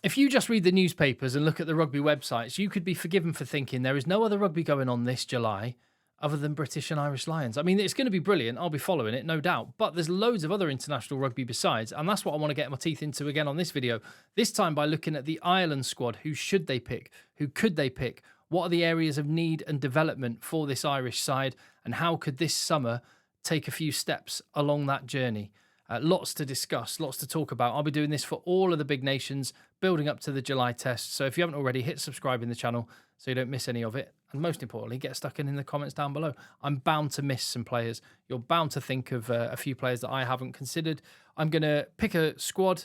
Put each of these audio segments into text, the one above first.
If you just read the newspapers and look at the rugby websites, you could be forgiven for thinking there is no other rugby going on this July other than British and Irish Lions. I mean, it's going to be brilliant. I'll be following it, no doubt. But there's loads of other international rugby besides. And that's what I want to get my teeth into again on this video. This time by looking at the Ireland squad. Who should they pick? Who could they pick? What are the areas of need and development for this Irish side? And how could this summer take a few steps along that journey? Lots to discuss, lots to talk about. I'll be doing this for all of the big nations, building up to the July test. So if you haven't already, hit subscribe in the channel so you don't miss any of it. And most importantly, get stuck in the comments down below. I'm bound to miss some players. You're bound to think of a few players that I haven't considered. I'm going to pick a squad.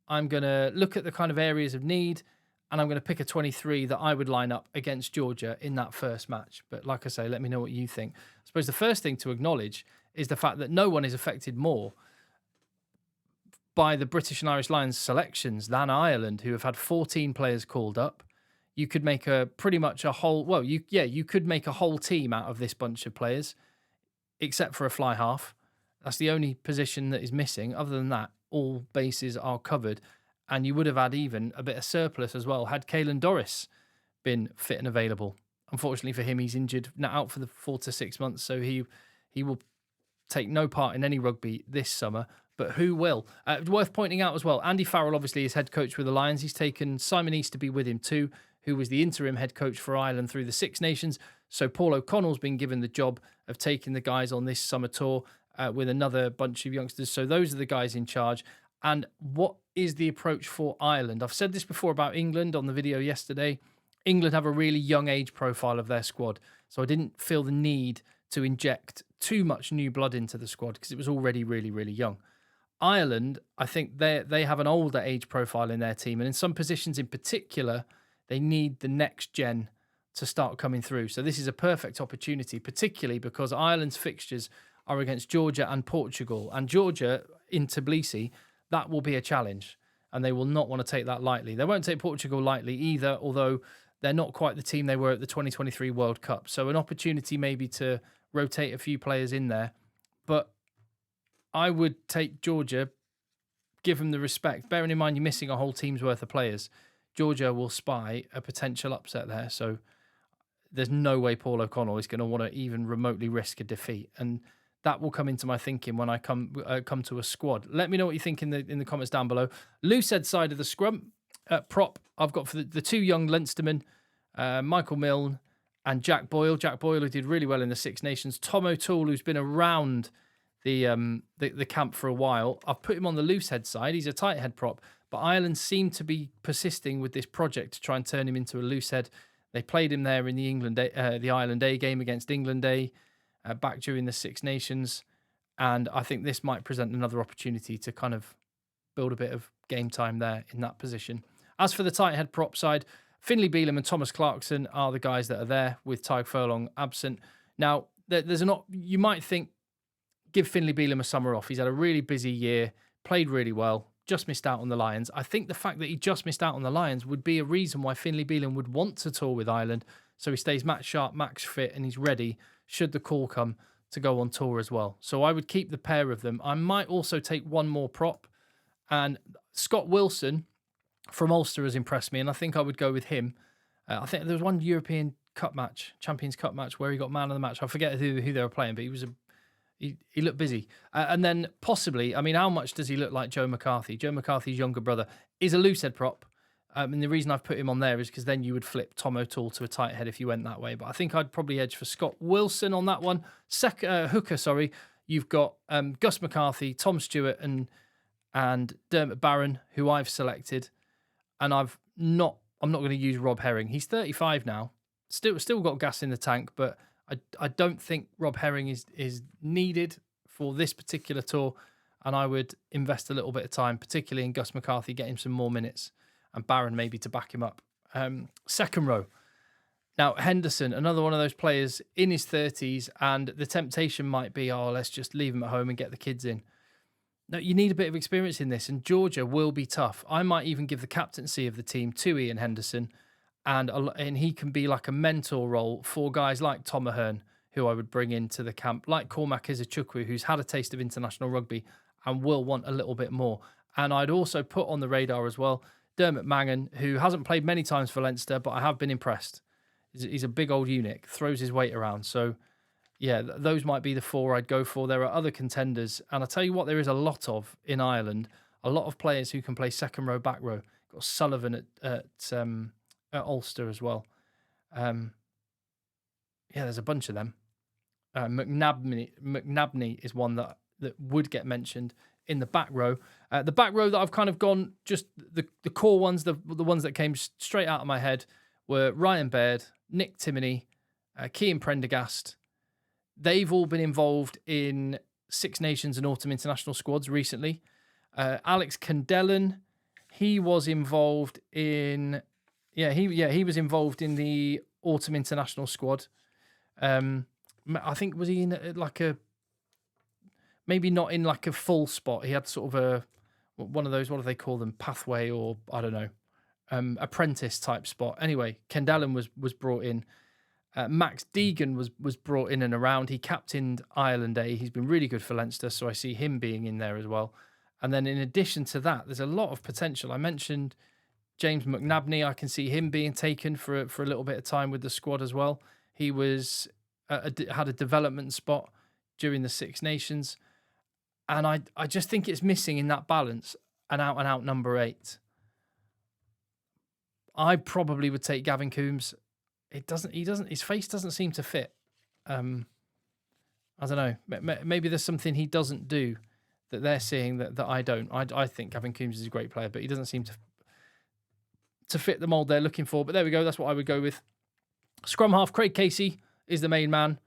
I'm going to look at the kind of areas of need. And I'm going to pick a 23 that I would line up against Georgia in that first match. But like I say, let me know what you think. I suppose the first thing to acknowledge is the fact that no one is affected more by the British and Irish Lions selections than Ireland, who have had 14 players called up. You could make pretty much a whole, well, you could make a whole team out of this bunch of players, except for a fly half. That's the only position that is missing. Other than that, all bases are covered. And you would have had even a bit of surplus as well, had Caelan Doris been fit and available. Unfortunately for him, he's injured, now out for the 4 to 6 months, so he will take no part in any rugby this summer. But who will? Worth pointing out as well, Andy Farrell obviously is head coach with the Lions. He's taken Simon Easterby with him too, who was the interim head coach for Ireland through the Six Nations. So Paul O'Connell's been given the job of taking the guys on this summer tour with another bunch of youngsters. So those are the guys in charge. And what is the approach for Ireland? I've said this before about England on the video yesterday. England have a really young age profile of their squad. So I didn't feel the need to inject too much new blood into the squad because it was already really, really young. Ireland, I think they have an older age profile in their team. And in some positions in particular, they need the next gen to start coming through. So this is a perfect opportunity, particularly because Ireland's fixtures are against Georgia and Portugal. And Georgia in Tbilisi, that will be a challenge. And they will not want to take that lightly. They won't take Portugal lightly either, although they're not quite the team they were at the 2023 World Cup. So an opportunity maybe to rotate a few players in there. But I would take Georgia, give them the respect. Bearing in mind you're missing a whole team's worth of players. Georgia will spy a potential upset there. So there's no way Paul O'Connell is going to want to even remotely risk a defeat. And that will come into my thinking when I come to a squad. Let me know what you think in the comments down below. Loose head side of the scrum. Prop, I've got for the two young Leinstermen, Michael Milne and Jack Boyle. Jack Boyle, who did really well in the Six Nations. Tom O'Toole, who's been around the camp for a while. I've put him on the loose head side. He's a tight head prop, but Ireland seem to be persisting with this project to try and turn him into a loose head. They played him there in the Ireland A game against England A back during the Six Nations, and I think this might present another opportunity to kind of build a bit of game time there in that position. As for the tight head prop side, Finlay Bealham and Thomas Clarkson are the guys that are there with Tadhg Furlong absent. Now, you might think, give Finlay Bealham a summer off. He's had a really busy year, played really well, just missed out on the Lions. I think the fact that he just missed out on the Lions would be a reason why Finlay Bealham would want to tour with Ireland, so he stays match sharp, match fit, and he's ready should the call come to go on tour as well. So I would keep the pair of them. I might also take one more prop, and Scott Wilson from Ulster has impressed me, and I think I would go with him. I think there was one European Cup match, Champions Cup match, where he got man of the match. I forget who they were playing, but he looked busy. And then possibly, I mean, how much does he look like Joe McCarthy? Joe McCarthy's younger brother is a loose head prop. And the reason I've put him on there is because then you would flip Tom O'Toole to a tight head if you went that way. But I think I'd probably edge for Scott Wilson on that one. Hooker, you've got Gus McCarthy, Tom Stewart, and Dermot Barron, who I've selected. And I'm not going to use Rob Herring. He's 35 now. Still got gas in the tank, but I don't think Rob Herring is needed for this particular tour, and I would invest a little bit of time, particularly in Gus McCarthy, get him some more minutes, and Barron maybe to back him up. Second row. Now, Henderson, another one of those players in his 30s, and the temptation might be, let's just leave him at home and get the kids in. No, you need a bit of experience in this, and Georgia will be tough. I might even give the captaincy of the team to Ian Henderson, and he can be like a mentor role for guys like Tom Ahern, who I would bring into the camp, like Cormac Izuchukwu, who's had a taste of international rugby and will want a little bit more. And I'd also put on the radar as well Dermot Mangan, who hasn't played many times for Leinster, but I have been impressed. He's a big old eunuch, throws his weight around. So, yeah, those might be the 4 I'd go for. There are other contenders. And I'll tell you what, there is a lot of in Ireland, a lot of players who can play second row, back row. Got Sullivan at Ulster as well. Yeah, there's a bunch of them. McNabney is one that would get mentioned in the back row. The back row that I've kind of gone, just the core ones, the ones that came straight out of my head were Ryan Baird, Nick Timoney, Cian Prendergast. They've all been involved in Six Nations and Autumn International squads recently. Alex Candellen, he was involved in... he was involved in the Autumn International squad. I think, was he in like a... Maybe not in like a full spot. He had sort of one of those, what do they call them? Pathway, or I don't know. Apprentice type spot. Anyway, Candellen was brought in. Max Deegan was brought in and around. He captained Ireland A. He's been really good for Leinster, so I see him being in there as well. And then in addition to that, there's a lot of potential. I mentioned James McNabney. I can see him being taken for a little bit of time with the squad as well. He was had a development spot during the Six Nations. And I just think it's missing in that balance an out-and-out number 8. I probably would take Gavin Coombs. His face doesn't seem to fit. I don't know. Maybe there's something he doesn't do that they're seeing that I don't. I think Gavin Coombs is a great player, but he doesn't seem to fit the mould they're looking for. But there we go. That's what I would go with. Scrum half, Craig Casey is the main man.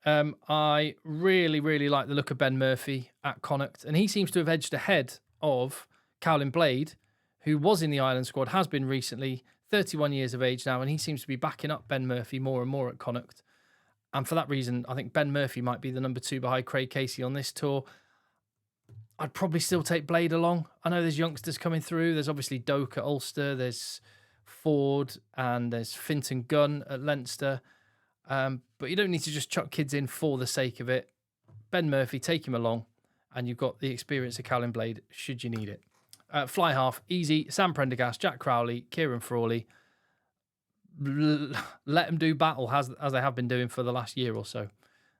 I really, really like the look of Ben Murphy at Connacht, and he seems to have edged ahead of Cowlin Blade, who was in the Ireland squad, has been recently, 31 years of age now, and he seems to be backing up Ben Murphy more and more at Connacht. And for that reason, I think Ben Murphy might be the number 2 behind Craig Casey on this tour. I'd probably still take Blade along. I know there's youngsters coming through. There's obviously Doak at Ulster, there's Ford, and there's Finton Gunn at Leinster. But you don't need to just chuck kids in for the sake of it. Ben Murphy, take him along, and you've got the experience of Cowlin Blade should you need it. Fly half, easy. Sam Prendergast, Jack Crowley, Kieran Frawley. Let them do battle as they have been doing for the last year or so.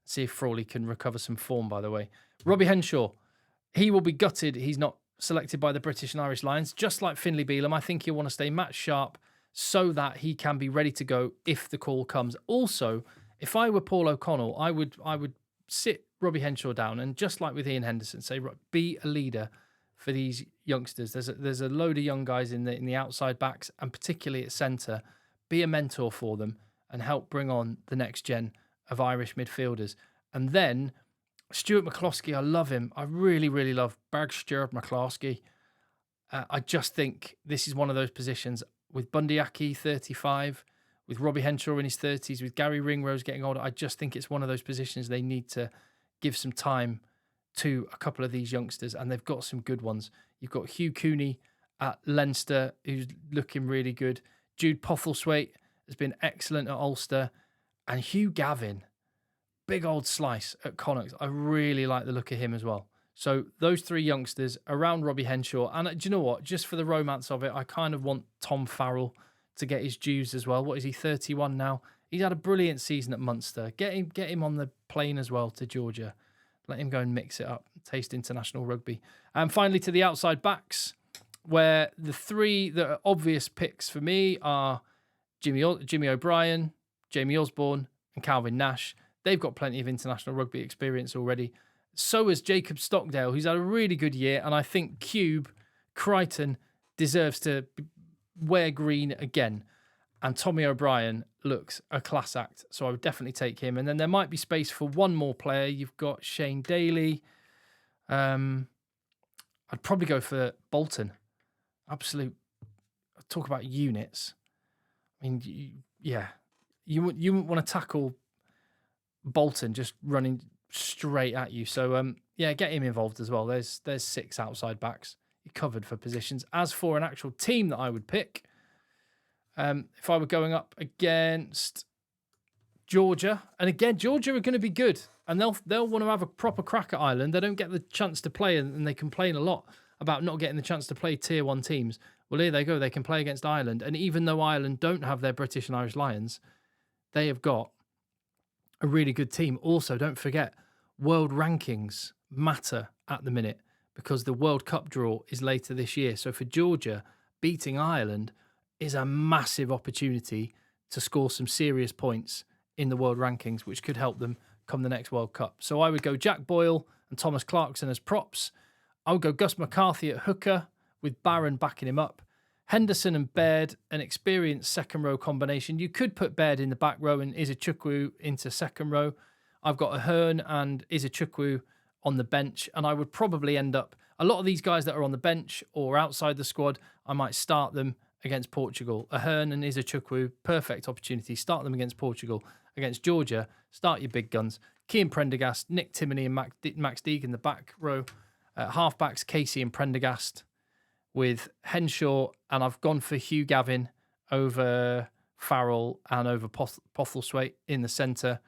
See if Frawley can recover some form, by the way. Robbie Henshaw, he will be gutted he's not selected by the British and Irish Lions. Just like Finlay Bealham, I think he'll want to stay match sharp so that he can be ready to go if the call comes. Also, if I were Paul O'Connell, I would sit Robbie Henshaw down and, just like with Ian Henderson, say, be a leader for these youngsters. There's a load of young guys in the outside backs, and particularly at centre. Be a mentor for them and help bring on the next gen of Irish midfielders. And then Stuart McCloskey, I love him. I really, really love Berg Stuart McCloskey. I just think this is one of those positions with Bundyaki, 35, with Robbie Henshaw in his 30s, with Gary Ringrose getting older. I just think it's one of those positions they need to give some time to a couple of these youngsters, and they've got some good ones. You've got Hugh Cooney at Leinster, who's looking really good. Jude Postlethwaite has been excellent at Ulster. And Hugh Gavin, big old slice at Connacht. I really like the look of him as well. So those 3 youngsters around Robbie Henshaw. And do you know what? Just for the romance of it, I kind of want Tom Farrell to get his dues as well. What is he, 31 now? He's had a brilliant season at Munster. Get him on the plane as well to Georgia. Let him go and mix it up, taste international rugby. And finally to the outside backs, where the 3 that are obvious picks for me are Jimmy O'Brien, Jamie Osborne, and Calvin Nash. They've got plenty of international rugby experience already. So has Jacob Stockdale, who's had a really good year, and I think Cube Crichton deserves to wear green again. And Tommy O'Brien looks a class act, so I would definitely take him. And then there might be space for one more player. You've got Shane Daly. I'd probably go for Bolton. Absolute. Talk about units. I mean, you wouldn't want to tackle Bolton just running straight at you. So get him involved as well. There's 6 outside backs. You're covered for positions. As for an actual team that I would pick, if I were going up against Georgia, and again, Georgia are going to be good, and they'll want to have a proper crack at Ireland. They don't get the chance to play, and they complain a lot about not getting the chance to play Tier 1 teams. Well, here they go. They can play against Ireland. And even though Ireland don't have their British and Irish Lions, they have got a really good team. Also, don't forget, world rankings matter at the minute because the World Cup draw is later this year. So for Georgia, beating Ireland is a massive opportunity to score some serious points in the world rankings, which could help them come the next World Cup. So I would go Jack Boyle and Thomas Clarkson as props. I would go Gus McCarthy at hooker with Barron backing him up. Henderson and Baird, an experienced second row combination. You could put Baird in the back row and Izuchukwu into second row. I've got Ahern and Izuchukwu on the bench, and I would probably end up a lot of these guys that are on the bench or outside the squad. I might start them against Portugal. Ahern and Izuchukwu, perfect opportunity. Start them against Portugal. Against Georgia, start your big guns. Cian Prendergast, Nick Timoney, and Max Deeg in the back row. Halfbacks, Casey and Prendergast with Henshaw, and I've gone for Hugh Gavin over Farrell and over Postlethwaite in the centre.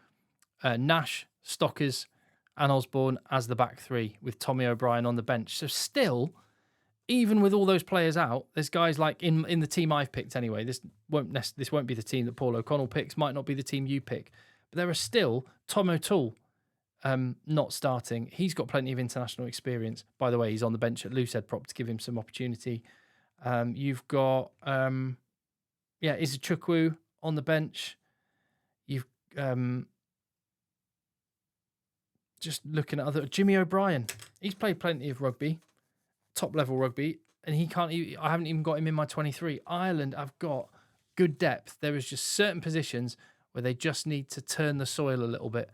Nash, Stockers, and Osborne as the back three with Tommy O'Brien on the bench. So still, even with all those players out, there's guys like in the team I've picked anyway. This won't be the team that Paul O'Connell picks. Might not be the team you pick, but there are still Tom O'Toole not starting. He's got plenty of international experience. By the way, he's on the bench at loosehead prop to give him some opportunity. You've got Izuchukwu on the bench. You've just looking at other Jimmy O'Brien. He's played plenty of rugby, top level rugby, and I haven't even got him in my 23. Ireland have got good depth. There is just certain positions where they just need to turn the soil a little bit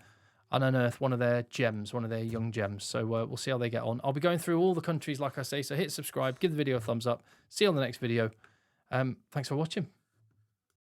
and unearth one of their gems, one of their young gems. So we'll see how they get on. I'll be going through all the countries, like I say, so hit subscribe, give the video a thumbs up. See you on the next video. Thanks for watching.